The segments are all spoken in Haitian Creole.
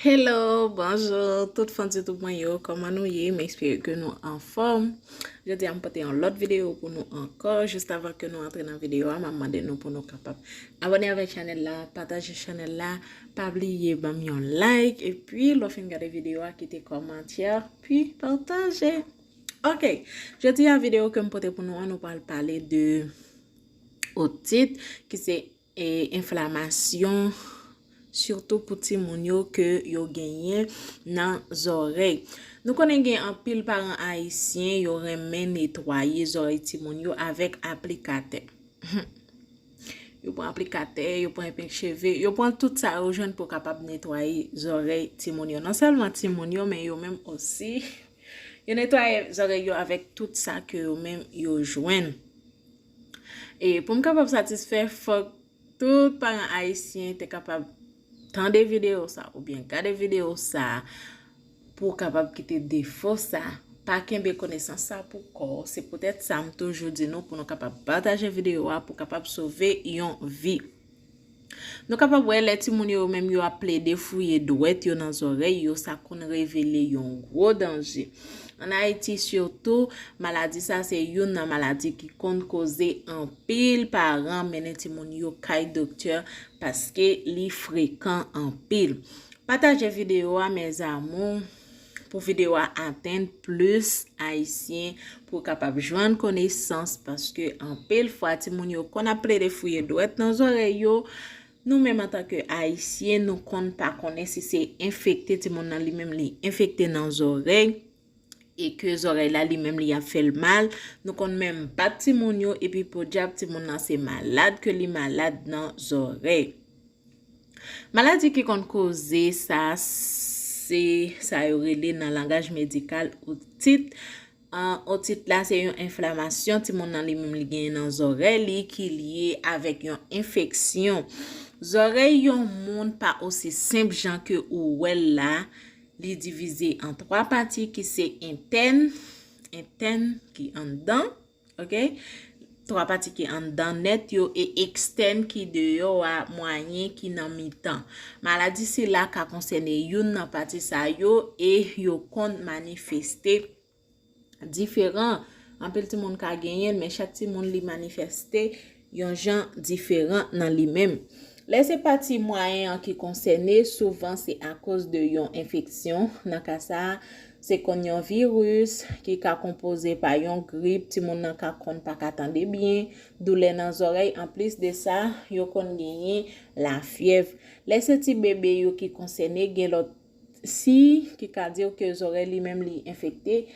Hello, bonjour, tout fan de tout monde, yo, comment nous y est, m'espère que nous en forme. Je dis à m'apporter une autre vidéo pour nous encore, juste avant que nous entrions dans la vidéo, m'a demandé nous pour nous capables abonner avec la chaîne là, partager la chaîne là, pas oublier de mettre un like, et puis, l'offre de la vidéo, quitter commentaire, puis partager. Ok, je dis à la vidéo que m'apporter pour nous, on va parler de otite, qui c'est inflammation, surtout pour timoun yo que yo genyen nan zorey. Nous connaissons un pile parents haïtiens yo remen nettoyer zorey timoun yo avec aplikatè. Yo prend aplikatè, yo prend épingle cheveux, yo prend tout ça au jeune pour capable nettoyer zorey timoun yo. Non seulement timoun yo, mais yo même aussi yo nettoyer zorey yo avec tout ça que yo même yo joine. Et pour me capable satisfaire, faut tout parents haïtien te capable tant des vidéos ça ou bien garder vidéo ça pour capable quitter défaut ça pas qu'un connaissance ça pour corps c'est peut-être ça me toujours dit nous pour nous capable partager vidéo pour capable sauver une vie. Nous capable voir les timoun yo même yo a plaidé fouiller douette yo dans oreille yo ça qu'on révéler un gros danger. En Haïti surtout, maladie ça c'est une maladie qui compte causer un pile parents mener timoun yo kay docteur parce que li fréquent en pile. Partagez vidéo à mes amours pour vidéo atteindre plus haïtiens pour capable joindre connaissance parce que en pile fois timoun yo qu'on a plaidé fouiller douette dans oreille yo. Nous même en tant que haïtiens nous compte pas connaître si c'est infecté timoun nan li même li infecté dans oreille et que zorey là lui-même li a fait le mal, nous kon même pas timoun yo et puis pour diable timoun nan c'est malade que li malade dans zorey. Maladie qui kon causer ça c'est ça yorele dans langage médical otite. Otite là c'est une inflammation timoun nan li même li gen dans zorey li qui lié avec une infection. Zorey yon monde pas aussi simple gens que ou well là. Li divisé en trois parties qui c'est interne qui en dedans, OK? Trois parties qui en dedans net yo et externe qui dehors à moyen qui nan mi-temps. Maladie c'est là qu'a concerné yon nan partie ça yo et yo kon manifester différent. En pile tout monde ka gagner mais chaque petit monde li manifester yon gens différent dans lui-même. Les parties moyen qui concernent souvent c'est à cause de yon infection. Dans cas ça, c'est qu'on yon virus qui est composé par yon grippe, ti moun nan ka kon pa attendre bien, douleur dans oreille en plus de ça, yo kon gagné la fièvre. Les petits bébé yo qui concernent gen l'autre si qui ka dire que oreilles li même li infecté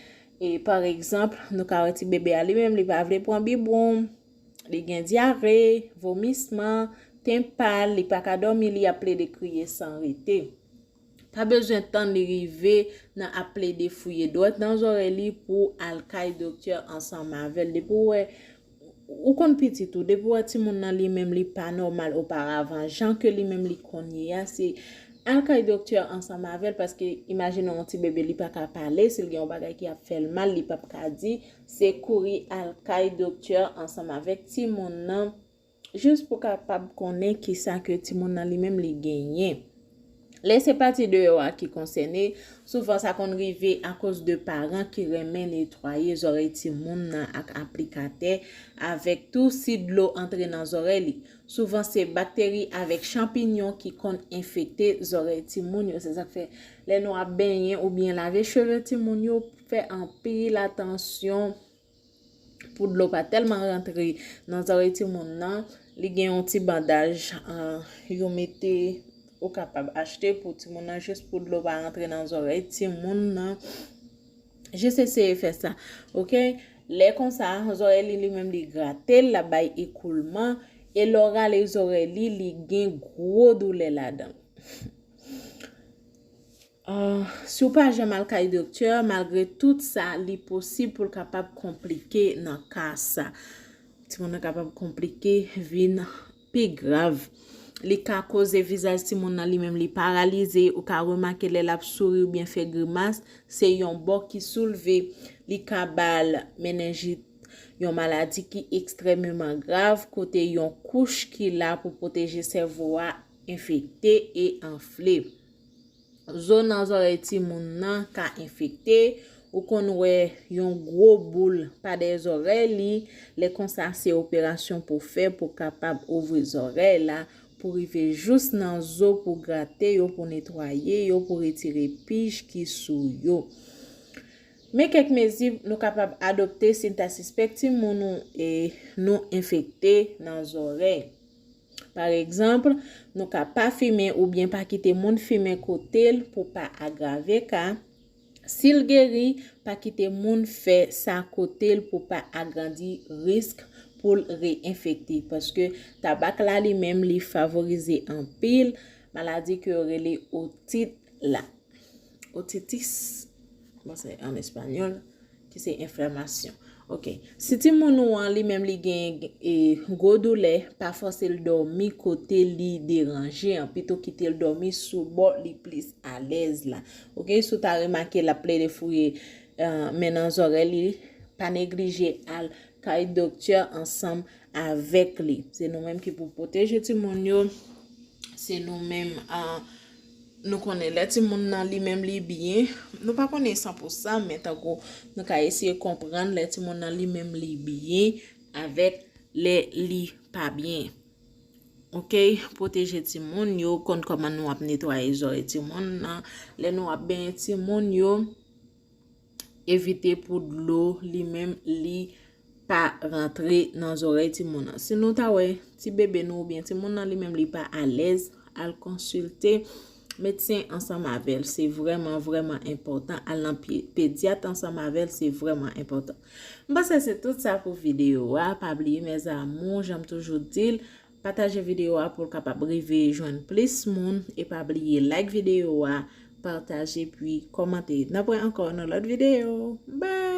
et par exemple, nous ka petit bébé a li même li pa vle prendre biberon, li gen diarrhée, vomissement, pâle, li pa ka dormi, li appelé de crier sans arrêter. Pas besoin de temps de river nan appelé de fouiller droite dans oreille pour al kay docteur ensemble avec de pour ou kon petit tout de pour ti moun nan li même li pas normal auparavant gens que li même li konye c'est al kay docteur ensemble avec parce que imaginons un petit bébé li pa ka parler s'il gen bagay qui a fait le mal li pa ka di c'est courir al kay docteur ensemble avec ti moun nan juste pour capable connaître qui ça que timoun nan li même li gagné. Les parties de yo qui concerne souvent ça kon rive à cause de parents qui remen nettoyer zorey timoun nan ak aplikatè avec tout si de l'eau entre dans oreille. Souvent c'est bactéries avec champignons qui kon infecter zorey timoun yo, c'est ça fait les nous a baigner ou bien laver cheveux timoun yo fait en pile attention pour de l'eau pas tellement rentrer dans oreille timoun nan li gen un petit bandage yo mette ou capable acheter pour timoun nan juste pour de l'eau pas rentrer dans oreille timoun nan juste essayer faire ça, OK? Les comme ça oreille li même li gratter la bay écoulement et l'aura les oreilles li gen gros douleur là-dedans. Si ou pas jamais kay docteur malgré tout ça li possible pour capable compliquer dans cas ça ti moun capable compliquer vin plus grave li ka cause visage ti moun nan li même li paralysé ou ka remarquer les lap souri ou bien fait grimace c'est yon bord qui soulevé li ka bal méningite yon maladie qui extrêmement grave côté yon couche qui là pour protéger cerveau infecté et enflé. zone nan zorey timoun nan ka infecté ou kon wè yon gros boule pa des oreilles li, les kon sa c'est opération pour faire pour capable ouvrir oreilles là pour rive juste nan zo pour gratter yo, pour nettoyer yo, pour retirer pige qui sou yo. Mais quelques mesures nous capable adopter si ta suspecte moun et nous infecté dans oreilles. Par exemple, nous ka pas fumer ou bien pas quitter moun fumer côté pour pas aggraver cas. S'il guérit, pas quitter moun fait sa côté pour pas agrandir risque pour réinfecter parce que tabac là lui même li favoriser en pile maladie que relé otite là. Otitis, bon c'est en espagnol qui c'est inflammation. OK. Si ti moun ou an li même li gen gros douleur, pas forcer le dormir côté li déranger, plutôt quitter le dormir sous bord li plus à l'aise là. OK, sou ta remarqué la plaie de fourrier maintenant oreilles li pas négliger al kay docteur ensemble avec lui. C'est nous même qui pour protéger ti moun yo. C'est nous même nous connaissons les ti moun nan li même li bien. Nous pas connaissons 100% mais tango nous ka essayer comprendre les ti moun nan li même li bien avec les li pas bien. OK, protéger ti moun yo kon comment nous ap nettoyer zorey ti moun nan, les nous ap ben ti moun yo éviter pour de l'eau li même li pas rentrer dans oreille ti moun nan. Sinon ta wè ti bébé nou bien ti moun nan li même li pas à l'aise à consulter médecin ensemble avec, c'est vraiment important. Aller pédiatre ensemble avec, c'est vraiment important. Bon, ça c'est tout ça pour vidéo. Pas oublier mes amours, j'aime toujours dire partager vidéo pour capable river joindre plus monde et pas oublier like vidéo, partager puis commenter. N'après encore dans l'autre vidéo. Bye.